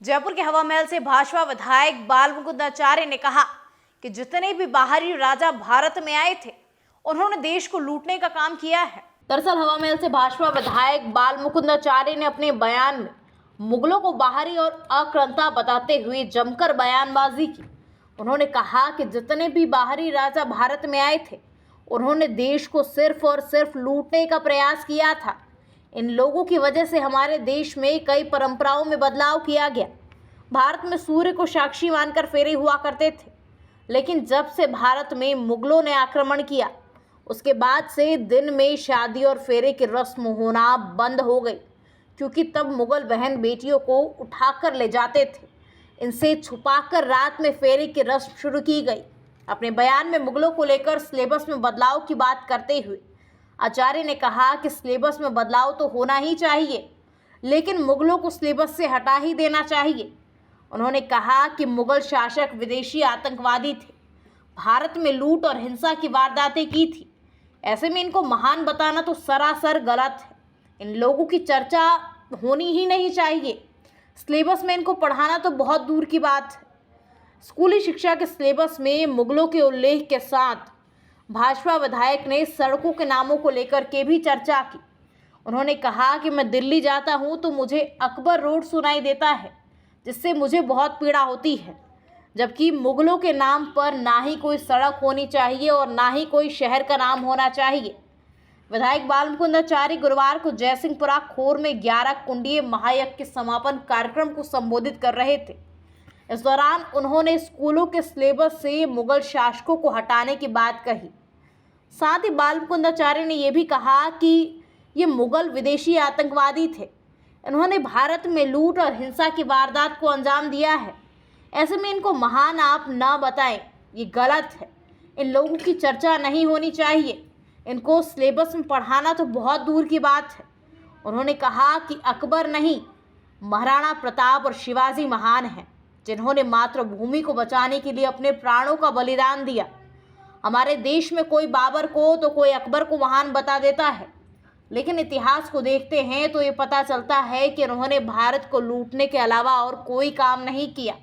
जयपुर के हवा महल से भाजपा विधायक बाल मुकुंद आचार्य ने कहा कि जितने भी बाहरी राजा भारत में आए थे उन्होंने देश को लूटने का काम किया है। दरअसल हवा महल से भाजपा विधायक बाल मुकुंद आचार्य ने अपने बयान में मुगलों को बाहरी और आक्रांता बताते हुए जमकर बयानबाजी की। उन्होंने कहा कि जितने भी बाहरी राजा भारत में आए थे उन्होंने देश को सिर्फ और सिर्फ लूटने का प्रयास किया था। इन लोगों की वजह से हमारे देश में कई परंपराओं में बदलाव किया गया। भारत में सूर्य को साक्षी मानकर फेरे हुआ करते थे, लेकिन जब से भारत में मुगलों ने आक्रमण किया उसके बाद से दिन में शादी और फेरे की रस्म होना बंद हो गई, क्योंकि तब मुगल बहन बेटियों को उठाकर ले जाते थे, इनसे छुपाकर रात में फेरे की रस्म शुरू की गई। अपने बयान में मुगलों को लेकर सिलेबस में बदलाव की बात करते हुए आचार्य ने कहा कि सिलेबस में बदलाव तो होना ही चाहिए, लेकिन मुगलों को सिलेबस से हटा ही देना चाहिए। उन्होंने कहा कि मुगल शासक विदेशी आतंकवादी थे, भारत में लूट और हिंसा की वारदातें की थी। ऐसे में इनको महान बताना तो सरासर गलत है। इन लोगों की चर्चा होनी ही नहीं चाहिए। सिलेबस में इनको पढ़ाना तो बहुत दूर की बात है। स्कूली शिक्षा के सिलेबस में मुगलों के उल्लेख के साथ भाजपा विधायक ने सड़कों के नामों को लेकर के भी चर्चा की। उन्होंने कहा कि मैं दिल्ली जाता हूं तो मुझे अकबर रोड सुनाई देता है, जिससे मुझे बहुत पीड़ा होती है, जबकि मुगलों के नाम पर ना ही कोई सड़क होनी चाहिए और ना ही कोई शहर का नाम होना चाहिए। विधायक बाल मुकुंद आचार्य गुरुवार को जयसिंहपुरा खोर में 11 कुंडीय महायज्ञ के समापन कार्यक्रम को संबोधित कर रहे थे। इस दौरान उन्होंने स्कूलों के सिलेबस से मुगल शासकों को हटाने की बात कही। साथ ही बाल मुकुंद आचार्य ने यह भी कहा कि ये मुगल विदेशी आतंकवादी थे, इन्होंने भारत में लूट और हिंसा की वारदात को अंजाम दिया है। ऐसे में इनको महान आप न बताएं, ये गलत है। इन लोगों की चर्चा नहीं होनी चाहिए। इनको सिलेबस में पढ़ाना तो बहुत दूर की बात है। उन्होंने कहा कि अकबर नहीं, महाराणा प्रताप और शिवाजी महान हैं, जिन्होंने मातृभूमि को बचाने के लिए अपने प्राणों का बलिदान दिया। हमारे देश में कोई बाबर को तो कोई अकबर को महान बता देता है, लेकिन इतिहास को देखते हैं तो ये पता चलता है कि उन्होंने भारत को लूटने के अलावा और कोई काम नहीं किया।